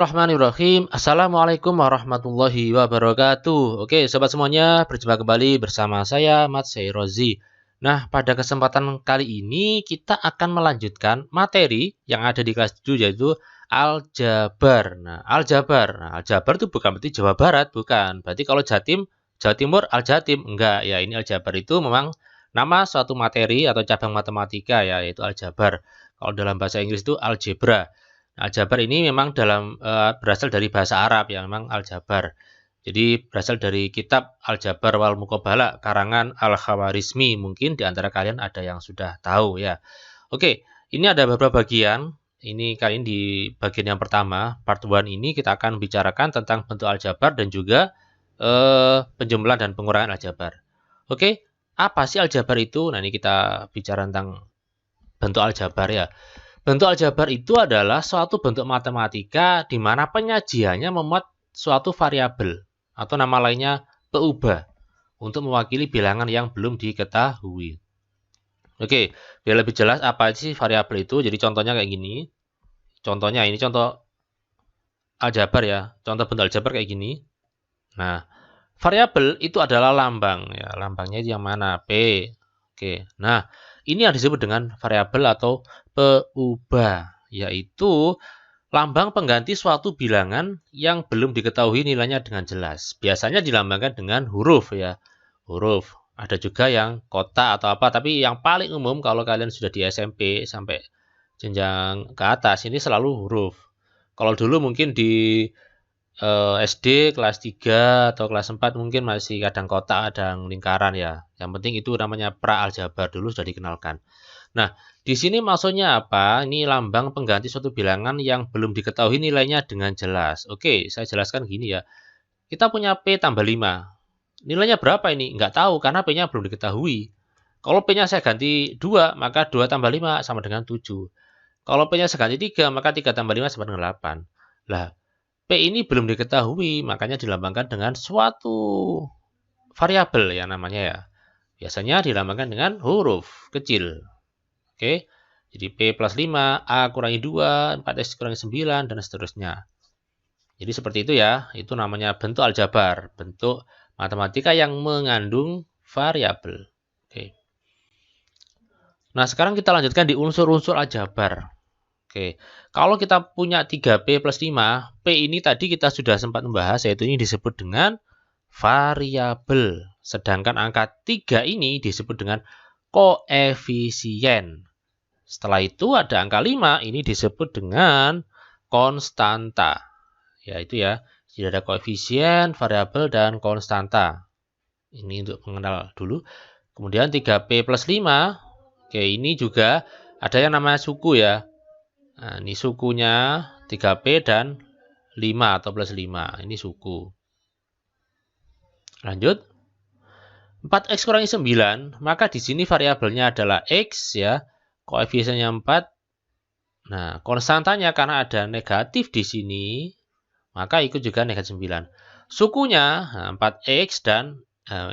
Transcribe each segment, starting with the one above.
Bismillahirrahmanirrahim. Assalamualaikum warahmatullahi wabarakatuh. Oke, sobat semuanya, berjumpa kembali bersama saya, Mat Seirozi. Nah, pada kesempatan kali ini kita akan melanjutkan materi yang ada di kelas 7 yaitu aljabar. Aljabar itu bukan berarti Jawa Barat, bukan. Berarti kalau Jatim, Jawa Timur, Aljatim. Enggak, ya ini aljabar itu memang nama suatu materi atau cabang matematika ya, yaitu aljabar. Kalau dalam bahasa Inggris itu algebra. Aljabar ini memang berasal dari bahasa Arab ya, memang aljabar. Jadi berasal dari kitab Aljabar wal Muqabalah karangan Al-Khawarizmi. Mungkin di antara kalian ada yang sudah tahu ya. Oke, ini ada beberapa bagian. Ini kali ini di bagian yang pertama, part 1 ini kita akan bicarakan tentang bentuk aljabar dan juga penjumlahan dan pengurangan aljabar. Oke, apa sih aljabar itu? Nah, ini kita bicara tentang bentuk aljabar ya. Bentuk aljabar itu adalah suatu bentuk matematika di mana penyajiannya memuat suatu variabel atau nama lainnya peubah untuk mewakili bilangan yang belum diketahui. Oke, biar lebih jelas apa sih variabel itu, jadi contohnya kayak gini. Contohnya ini contoh aljabar ya, contoh bentuk aljabar kayak gini. Nah, variabel itu adalah lambang ya, lambangnya yang mana? P. Oke, nah ini yang disebut dengan variabel atau peubah, yaitu lambang pengganti suatu bilangan yang belum diketahui nilainya dengan jelas. Biasanya dilambangkan dengan huruf ya, huruf. Ada juga yang kotak atau apa, tapi yang paling umum kalau kalian sudah di SMP sampai jenjang ke atas ini selalu huruf. Kalau dulu mungkin di SD kelas 3 atau kelas 4 mungkin masih kadang kotak, kadang lingkaran ya. Yang penting itu namanya pra-aljabar dulu sudah dikenalkan. Nah, di sini maksudnya apa? Ini lambang pengganti suatu bilangan yang belum diketahui nilainya dengan jelas. Oke, saya jelaskan gini ya. Kita punya P tambah 5. Nilainya berapa ini? Nggak tahu karena P-nya belum diketahui. Kalau P-nya saya ganti 2, maka 2 tambah 5 sama dengan 7. Kalau P-nya saya ganti 3, maka 3 tambah 5 sama dengan 8. Lah, P ini belum diketahui, makanya dilambangkan dengan suatu variabel ya namanya ya. Biasanya dilambangkan dengan huruf kecil. Oke, jadi P plus 5, A kurangi 2, 4X kurangi 9, dan seterusnya. Jadi seperti itu ya, itu namanya bentuk aljabar, bentuk matematika yang mengandung variabel. Oke. Nah, sekarang kita lanjutkan di unsur-unsur aljabar. Oke, kalau kita punya 3P plus 5, P ini tadi kita sudah sempat membahas, yaitu ini disebut dengan variabel. Sedangkan angka 3 ini disebut dengan koefisien. Setelah itu ada angka 5, ini disebut dengan konstanta. Yaitu ya, jadi ada koefisien, variabel, dan konstanta. Ini untuk mengenal dulu. Kemudian 3P plus 5, oke ini juga ada yang namanya suku ya. Nah, ini sukunya 3P dan 5 atau plus 5. Ini suku. Lanjut. 4X kurangi 9, maka di sini variabelnya adalah X ya. Koefisiennya 4. Nah, konstantanya karena ada negatif di sini, maka ikut juga negatif 9. Sukunya 4X dan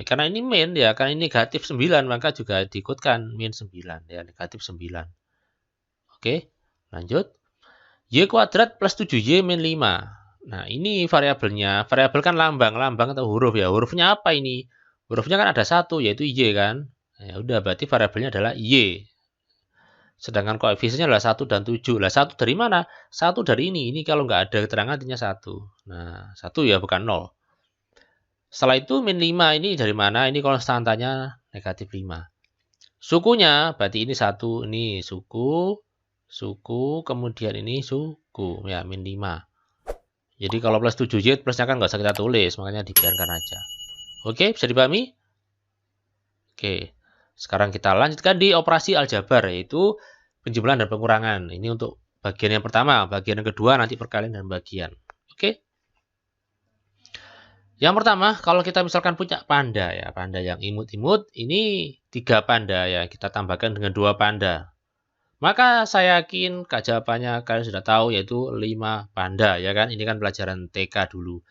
karena ini min ya, karena ini negatif 9, maka juga diikutkan min 9 ya, negatif 9. Oke, lanjut. Y kuadrat plus 7Y min 5. Nah, ini variabelnya. Variabel kan lambang atau huruf ya. Hurufnya apa ini? Hurufnya kan ada satu, yaitu Y kan. Ya udah, berarti variabelnya adalah Y. Sedangkan koefisiennya adalah 1 dan 7. Lah, 1 dari mana? 1 dari ini. Ini kalau nggak ada keterangan artinya 1. Nah, 1 ya bukan 0. Setelah itu min 5 ini dari mana? Ini konstantanya negatif 5. Sukunya, berarti ini 1. Ini suku, kemudian ini suku, ya, min 5. Jadi kalau plus 7Y, plusnya kan nggak usah kita tulis, makanya dibiarkan aja. Oke, bisa dipahami? Oke, sekarang kita lanjutkan di operasi aljabar, yaitu penjumlahan dan pengurangan. Ini untuk bagian yang pertama, bagian yang kedua nanti perkalian dan bagian. Oke. Yang pertama, kalau kita misalkan punya panda ya, panda yang imut-imut, ini 3 panda ya, kita tambahkan dengan 2 panda. Maka saya yakin jawabannya kalian sudah tahu, yaitu 5 panda ya kan. Ini kan pelajaran TK dulu.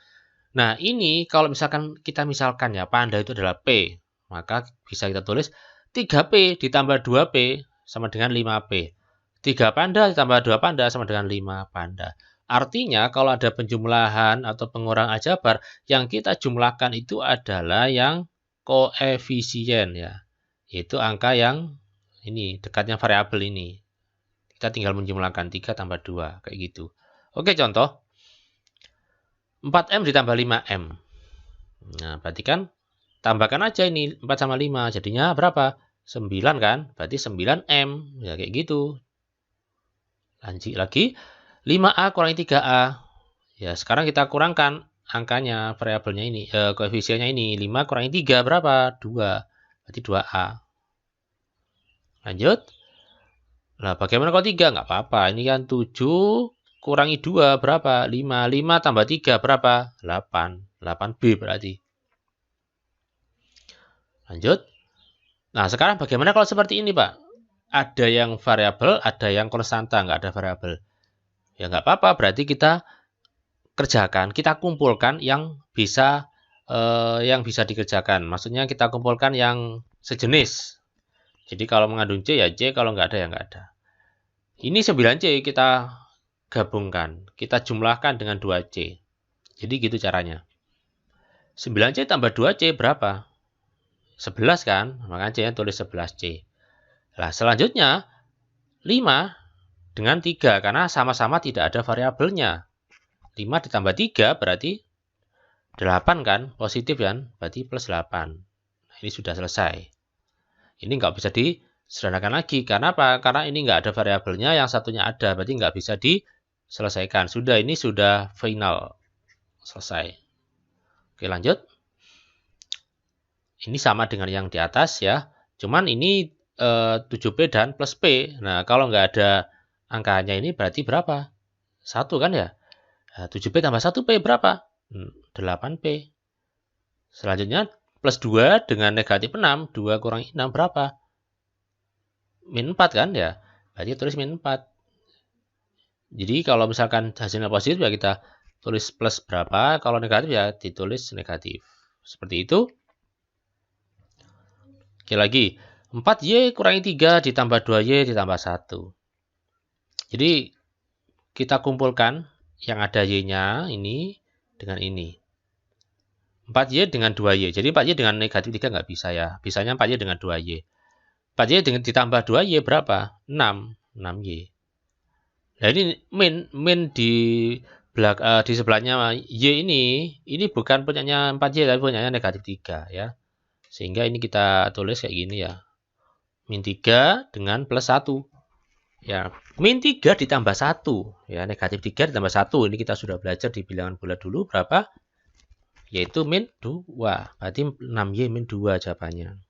Nah, ini kalau misalkan kita misalkan ya panda itu adalah P, maka bisa kita tulis 3P ditambah 2P sama dengan 5P. 3 panda ditambah 2 panda sama dengan 5 panda. Artinya kalau ada penjumlahan atau pengurangan aljabar, yang kita jumlahkan itu adalah yang koefisien ya. Yaitu angka yang ini dekatnya variabel ini. Kita tinggal menjumlahkan 3 tambah 2 kayak gitu. Oke, contoh 4M ditambah 5M. Nah, berarti kan tambahkan aja ini 4 sama 5, jadinya berapa? 9 kan? Berarti 9M. Ya kayak gitu. Lanjut lagi, 5A kurangi 3A. Ya, sekarang kita kurangkan angkanya, variabelnya ini, koefisiennya ini. 5 kurangi 3 berapa? 2. Berarti 2A. Lanjut. Nah, bagaimana kalau 3? Nggak apa-apa. Ini kan 7 kurangi 2 berapa? 5. 5 tambah 3 berapa? 8. 8B berarti. Lanjut. Nah, sekarang bagaimana kalau seperti ini, Pak? Ada yang variabel, ada yang konstanta, nggak ada variabel. Ya nggak apa-apa, berarti kita kerjakan, kita kumpulkan yang bisa dikerjakan. Maksudnya kita kumpulkan yang sejenis. Jadi kalau mengandung C ya C, kalau nggak ada ya nggak ada. Ini 9C kita gabungkan, kita jumlahkan dengan 2C. Jadi gitu caranya. 9C tambah 2C berapa? 11 kan? Makanya C tulis 11C. Nah, selanjutnya 5 dengan 3 karena sama-sama tidak ada variabelnya. 5 ditambah 3 berarti 8 kan? Positif kan? Berarti plus 8. Nah, ini sudah selesai. Ini nggak bisa disederhanakan lagi. Karena apa? Karena ini nggak ada variabelnya, yang satunya ada. Berarti nggak bisa diselesaikan. Ini sudah final. Selesai. Oke, lanjut. Ini sama dengan yang di atas ya. Cuman ini 7P dan plus P. Nah, kalau nggak ada angkanya ini berarti berapa? 1 kan ya? Nah, 7P tambah 1P berapa? 8P. Selanjutnya plus 2 dengan negatif 6. 2 kurangi 6 berapa? Min 4 kan ya? Berarti tulis min 4. Jadi kalau misalkan hasilnya positif ya kita tulis plus berapa. Kalau negatif ya ditulis negatif. Seperti itu. Oke lagi. 4Y kurangi 3 ditambah 2Y ditambah 1. Jadi kita kumpulkan yang ada Y-nya ini dengan ini. 4Y dengan 2Y. Jadi 4Y dengan negatif 3 nggak bisa ya. Bisanya 4Y dengan 2Y. 4Y dengan ditambah 2Y berapa? 6. 6Y. Nah ini min di sebelahnya Y ini bukan punyanya 4Y tapi punyanya negatif 3 ya. Sehingga ini kita tulis kayak gini ya. Min 3 dengan plus 1. Ya, min 3 ditambah 1. Ya, negatif 3 ditambah 1. Ini kita sudah belajar di bilangan bulat dulu berapa? Yaitu min 2. Berarti 6Y min 2 jawabannya.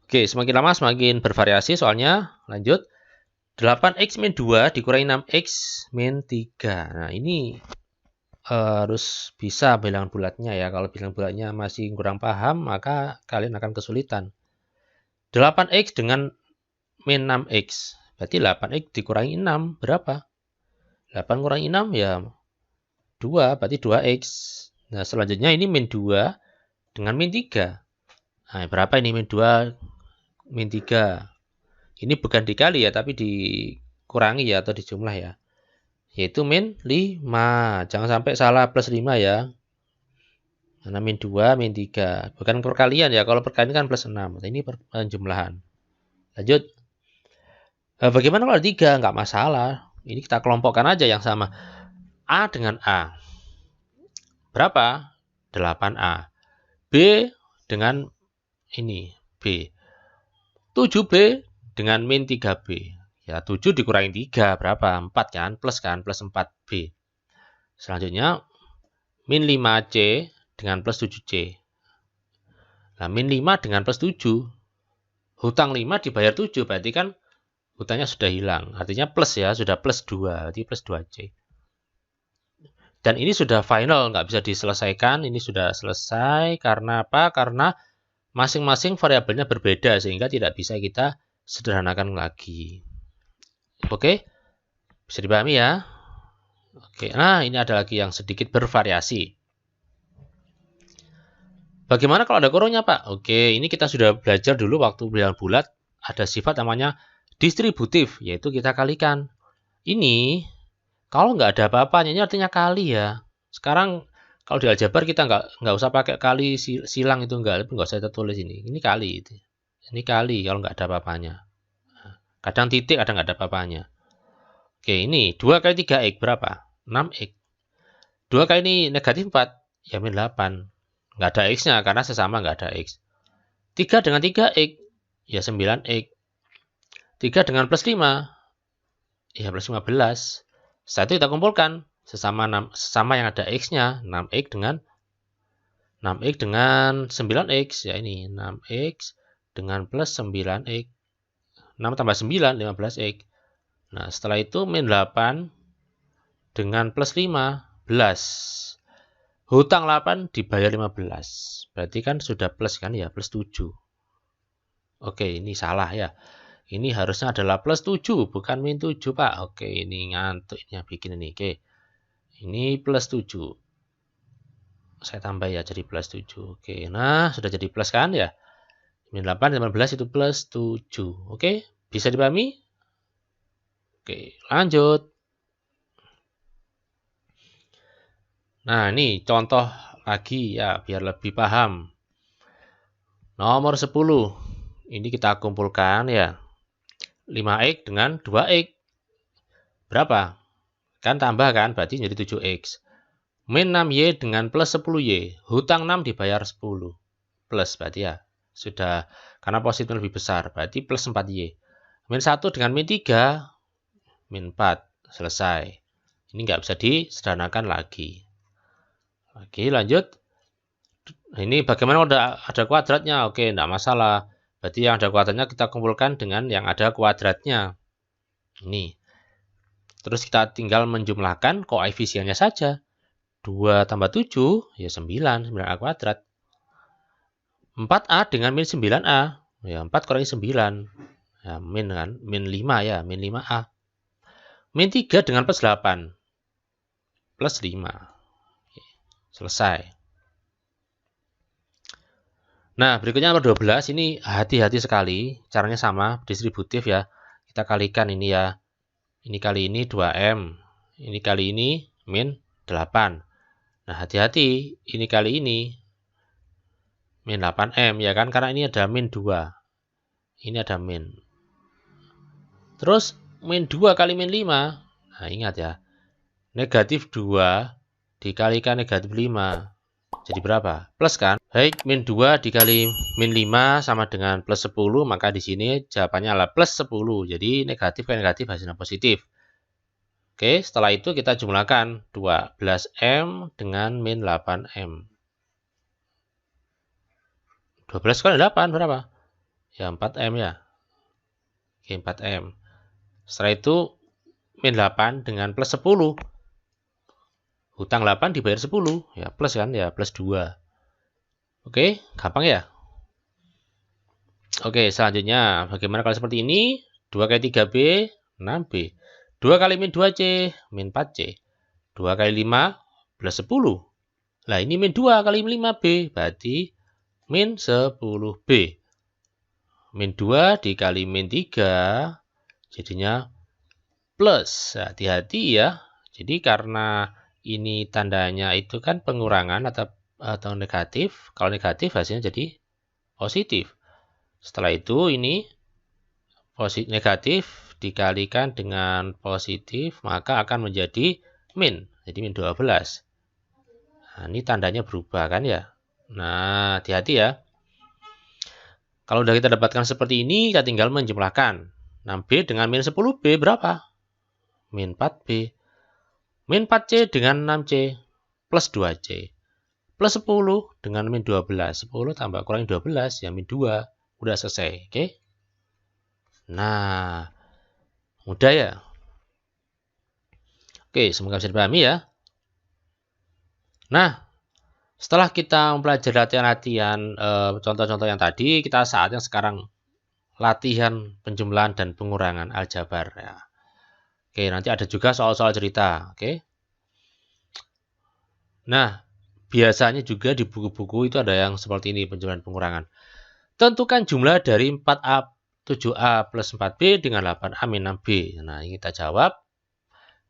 Oke, semakin lama semakin bervariasi soalnya. Lanjut. 8X min 2 dikurangi 6X min 3. Nah, ini harus bisa bilangan bulatnya ya. Kalau bilangan bulatnya masih kurang paham, maka kalian akan kesulitan. 8X dengan min 6X. Berarti 8X dikurangi 6 berapa? 8 kurangi 6 ya 2, berarti 2X. Nah, selanjutnya ini min 2 dengan min 3. Nah, berapa ini min 2 min 3? Ini bukan dikali ya, tapi dikurangi ya atau dijumlah ya. Yaitu min 5. Jangan sampai salah plus 5 ya. Karena min 2, min 3. Bukan perkalian ya. Kalau perkalian kan plus 6. Ini penjumlahan. Lanjut. Bagaimana kalau 3? Nggak masalah. Ini kita kelompokkan aja yang sama. A dengan A. Berapa? 8A. B dengan ini. B. 7B dengan min 3B. Ya, 7 dikurangi 3. Berapa? 4 kan? Plus 4B. Selanjutnya, min 5C dengan plus 7C. Nah, min 5 dengan plus 7. Hutang 5 dibayar 7. Berarti kan hutangnya sudah hilang. Artinya plus ya. Sudah plus 2. Berarti plus 2C. Dan ini sudah final. Nggak bisa diselesaikan. Ini sudah selesai. Karena apa? Karena masing-masing variabelnya berbeda. Sehingga tidak bisa kita sederhanakan lagi. Oke? Bisa dipahami ya? Oke. Nah, ini ada lagi yang sedikit bervariasi. Bagaimana kalau ada kurungnya, Pak? Oke, ini kita sudah belajar dulu waktu bilangan bulat. Ada sifat namanya distributif, yaitu kita kalikan. Ini kalau nggak ada apa-apanya, ini artinya kali ya. Sekarang kalau di aljabar kita nggak usah pakai kali silang itu nggak usah kita tulis ini. Ini kali itu. Ini kali kalau nggak ada apa-apanya. Kadang titik, kadang nggak ada apa-apanya. Oke, ini 2 kali 3x berapa? 6x. 2 kali ini negatif 4, ya min 8. Nggak ada x-nya karena sesama nggak ada x. 3 dengan 3x, ya 9x. 3 dengan plus 5, ya plus 15. Setelah itu kita kumpulkan sesama yang ada x-nya, 6x dengan 9x, ya ini 6x dengan plus 9x. 6 tambah 9, 15x. Nah, setelah itu min 8 dengan plus 15. Hutang 8 dibayar 15. Berarti kan sudah plus kan ya, plus 7. Oke, ini salah ya. Ini harusnya adalah plus 7, bukan min 7, Pak. Oke, ini ngantuk ini bikin ini. Oke. Ini plus 7. Saya tambah ya jadi plus 7. Oke, nah sudah jadi plus kan ya. Min 8, 15 itu plus 7. Oke, bisa dipahami? Oke, lanjut. Nah, ini contoh lagi ya, biar lebih paham. Nomor 10. Ini kita kumpulkan ya. 5x dengan 2x. Berapa? Kan tambah kan, berarti jadi 7x. Min 6y dengan plus 10y. Hutang 6 dibayar 10. Plus berarti ya. Sudah, karena positif lebih besar. Berarti plus 4y. Min 1 dengan min 3. Min 4, selesai. Ini nggak bisa disederhanakan lagi. Oke, lanjut. Ini bagaimana udah ada kuadratnya? Oke, enggak masalah. Berarti yang ada kuadratnya kita kumpulkan dengan yang ada kuadratnya. Ini. Terus kita tinggal menjumlahkan koefisiennya saja. 2 tambah 7, ya 9. 9a kuadrat. 4a dengan min 9a. Ya, 4 kurangi 9. Ya, min kan? Min 5 ya, min 5a. Min 3 dengan plus 8. Plus 5. Oke, selesai. Nah, berikutnya nomor 12. Ini hati-hati sekali. Caranya sama, distributif ya. Kita kalikan ini ya. Ini kali ini 2M. Ini kali ini min 8. Nah, hati-hati. Ini kali ini min 8M ya kan. Karena ini ada min 2. Ini ada min. Terus min 2 kali min 5. Nah, ingat ya. Negatif 2 dikalikan negatif 5. Jadi berapa? Plus kan? Baik, min 2 dikali min 5 sama dengan plus 10. Maka di sini jawabannya adalah plus 10. Jadi negatif ke negatif hasilnya positif. Oke, setelah itu kita jumlahkan 12M dengan min 8M. 12 kali 8 berapa? Ya 4M ya. Oke, 4M. Setelah itu min 8 dengan plus 10. Hutang 8 dibayar 10. Ya plus kan? Ya plus 2. Oke, gampang ya? Oke, selanjutnya bagaimana kalau seperti ini? 2 kali 3B, 6B. 2 kali min 2C, min 4C. 2 kali 5, plus 10. Nah, ini min 2 kali 5B, berarti min 10B. Min 2 dikali min 3, jadinya plus. Hati-hati ya. Jadi karena ini tandanya itu kan pengurangan atau negatif. Kalau negatif hasilnya jadi positif. Setelah itu ini negatif dikalikan dengan positif, maka akan menjadi min. Jadi min 12. Nah, ini tandanya berubah kan ya. Nah, hati-hati ya. Kalau sudah kita dapatkan seperti ini, kita tinggal menjumlahkan. 6B dengan min 10B berapa? Min 4B. Min 4C dengan 6C plus 2C. Plus 10 dengan min 12. 10 tambah kurangi 12, ya min 2. Udah selesai, oke? Nah, mudah ya? Oke, semoga bisa dipahami ya. Nah, setelah kita mempelajari latihan-latihan contoh-contoh yang tadi, kita saatnya sekarang latihan penjumlahan dan pengurangan aljabar ya. Oke, nanti ada juga soal-soal cerita, oke? Nah, biasanya juga di buku-buku itu ada yang seperti ini penjumlahan pengurangan. Tentukan jumlah dari 4A 7A plus 4B dengan 8A min 6B. Nah, ini kita jawab.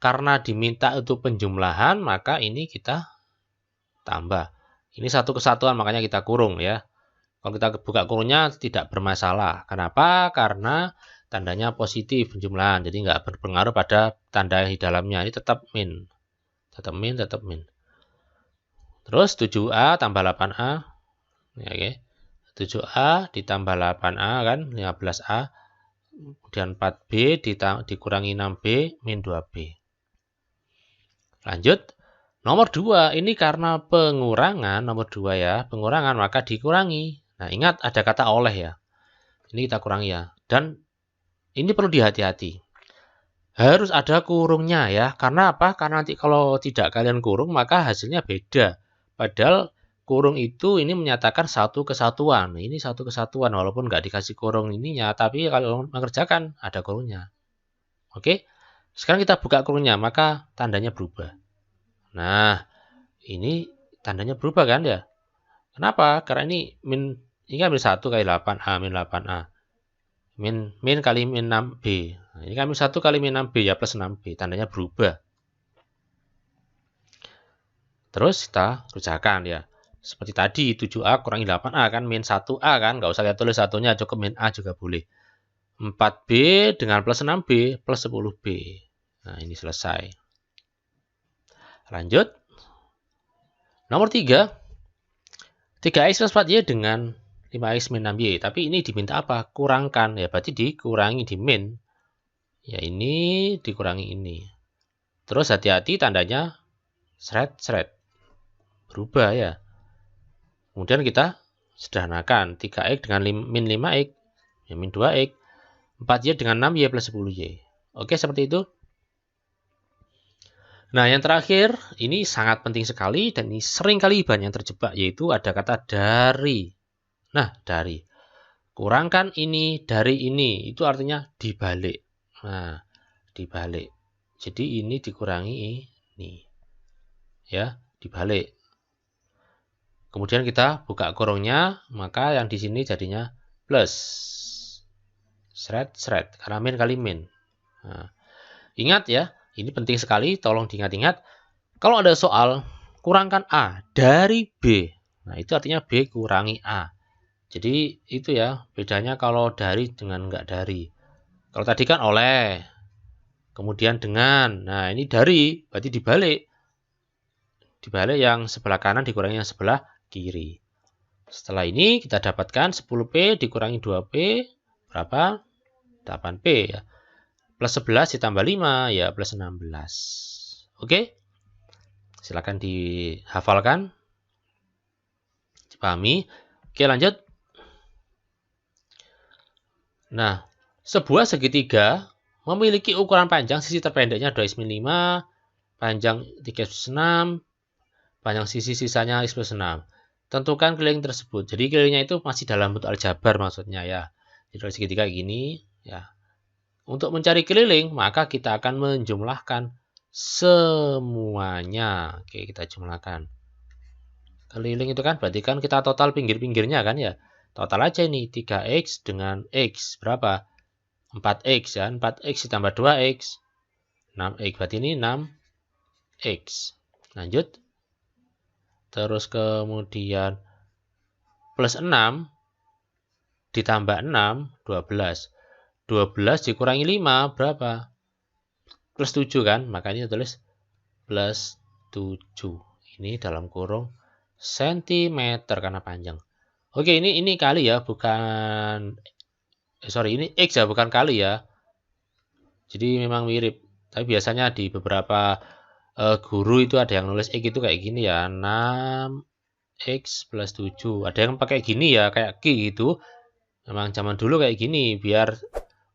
karena diminta untuk penjumlahan, maka ini kita tambah. Ini satu kesatuan, makanya kita kurung ya. Kalau kita buka kurungnya tidak bermasalah. Kenapa? Karena tandanya positif penjumlahan, jadi nggak berpengaruh pada tanda di dalamnya. Ini tetap min. Tetap min, tetap min. Terus 7A tambah 8A. Ya, oke. 7A ditambah 8A kan, 15A. Kemudian 4B dikurangi 6B, min 2B. Lanjut. Nomor 2, ini karena pengurangan, nomor 2 ya, pengurangan maka dikurangi. Nah, ingat ada kata oleh ya. Ini kita kurangi ya. Dan ini perlu dihati-hati. Harus ada kurungnya ya. Karena apa? Karena nanti kalau tidak kalian kurung, maka hasilnya beda. Padahal kurung itu ini menyatakan satu kesatuan. Ini satu kesatuan, walaupun nggak dikasih kurung ininya. Tapi kalau mengerjakan, ada kurungnya. Oke? Sekarang kita buka kurungnya, maka tandanya berubah. Nah, ini tandanya berubah kan ya? Kenapa? Karena ini kan min 1 kali 8A, min 8A. Min kali min 6B. Nah, ini kan min 1 kali min 6B ya, plus 6B. Tandanya berubah. Terus kita kerjakan ya. Seperti tadi, 7A kurangi 8A kan, min 1A kan. Nggak usah lihat tulis satunya, cukup min A juga boleh. 4B dengan plus 6B, plus 10B. Nah, ini selesai. Lanjut. Nomor 3. 3X plus 4Y dengan 5X min 6Y. Tapi ini diminta apa? Kurangkan. Ya, berarti dikurangi di min. Ya, ini dikurangi ini. Terus hati-hati tandanya seret-seret. Berubah ya. Kemudian kita sederhanakan. 3X dengan min 5X. Ya, min 2X. 4Y dengan 6Y plus 10Y. Oke, seperti itu. Nah, yang terakhir, ini sangat penting sekali dan ini sering kali banyak terjebak, yaitu ada kata dari. Nah, dari. Kurangkan ini dari ini, itu artinya dibalik. Nah, dibalik. Jadi ini dikurangi ini. Ya, dibalik. Kemudian kita buka kurungnya, maka yang di sini jadinya plus. Seret, karena min kali min. Nah, ingat ya. Ini penting sekali, tolong diingat-ingat. Kalau ada soal, kurangkan A dari B. Nah, itu artinya B kurangi A. Jadi, itu ya, bedanya kalau dari dengan enggak dari. Kalau tadi kan oleh, kemudian dengan. Nah, ini dari, berarti dibalik. Dibalik yang sebelah kanan dikurangi yang sebelah kiri. Setelah ini, kita dapatkan 10P dikurangi 2P, berapa? 8P ya. Plus 11 ditambah 5, ya plus 16. Oke? Silakan dihafalkan. Dipahami. Oke, lanjut. Nah, sebuah segitiga memiliki ukuran panjang sisi terpendeknya 2x min 5, panjang 3x plus 6, panjang sisi sisanya x plus 6. Tentukan keliling tersebut. Jadi kelilingnya itu masih dalam bentuk aljabar maksudnya ya. Jadi segitiga gini, ya. Untuk mencari keliling, maka kita akan menjumlahkan semuanya. Oke, kita jumlahkan. Keliling itu kan berarti kan kita total pinggir-pinggirnya kan ya. Total aja ini 3X dengan X. Berapa? 4X ya. 4X ditambah 2X. 6X. Berarti ini 6X. Lanjut. Terus kemudian plus 6 ditambah 6, 12. 12 dikurangi 5 berapa? Plus 7 kan? Makanya tulis plus 7. Ini dalam kurung sentimeter karena panjang. Oke, ini kali ya, bukan ini X ya, bukan kali ya. Jadi memang mirip. Tapi biasanya di beberapa guru itu ada yang nulis X itu kayak gini ya, 6X plus 7. Ada yang pakai gini ya, kayak Q gitu. Memang zaman dulu kayak gini biar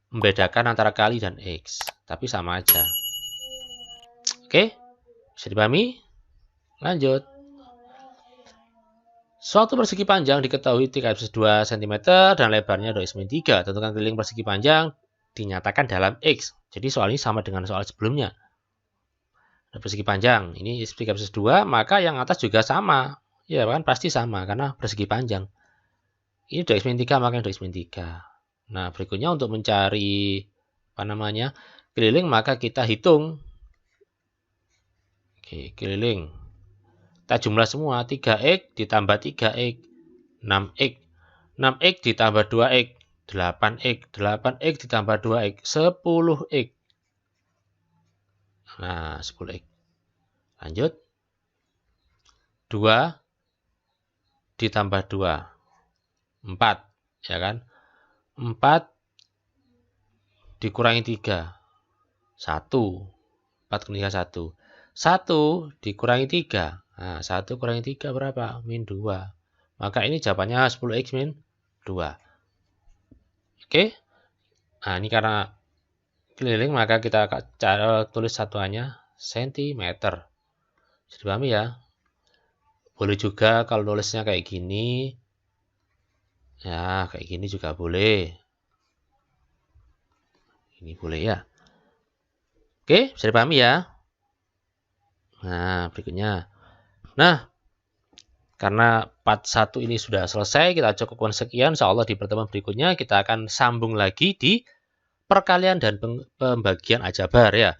membedakan antara kali dan X, tapi sama aja. Oke, bisa dipahami? Lanjut. Suatu persegi panjang diketahui 3x plus 2 cm dan lebarnya 2x min 3. Tentukan keliling persegi panjang dinyatakan dalam X. Jadi soal ini sama dengan soal sebelumnya. Ada persegi panjang, ini 3x plus 2, maka yang atas juga sama. Ya kan, pasti sama, karena persegi panjang. Ini 2x min 3, maka 2x min 3. Nah, berikutnya untuk mencari keliling, maka kita hitung Oke, keliling. Kita jumlah semua, 3x ditambah 3x, 6x. 6x ditambah 2x, 8x. 8x ditambah 2x, 10x. Nah, 10x. Lanjut. 2 ditambah 2, 4. Ya kan? 4 dikurangi 3, 1. 4 kurangi 1. 1 dikurangi 3. Nah, 1 kurangi 3 berapa? Min 2. Maka ini jawabannya 10x min 2. Oke. Nah, ini karena keliling maka kita cara tulis satuannya sentimeter. Bisa dipahami ya? Boleh juga kalau nulisnya kayak gini. Ya, kayak gini juga boleh. Ini boleh ya. Oke, bisa dipahami ya? Nah, berikutnya. Nah, karena part 1 ini sudah selesai, kita cukupkan sekian. Insya Allah di pertemuan berikutnya kita akan sambung lagi di perkalian dan pembagian aljabar ya.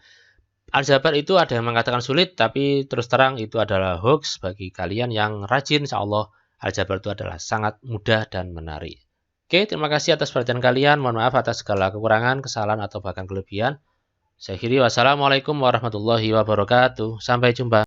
Aljabar itu ada yang mengatakan sulit, tapi terus terang itu adalah hoax bagi kalian yang rajin. Insya Allah aljabar itu adalah sangat mudah dan menarik. Oke, terima kasih atas perhatian kalian. Mohon maaf atas segala kekurangan, kesalahan, atau bahkan kelebihan. Saya akhiri, wassalamualaikum warahmatullahi wabarakatuh. Sampai jumpa.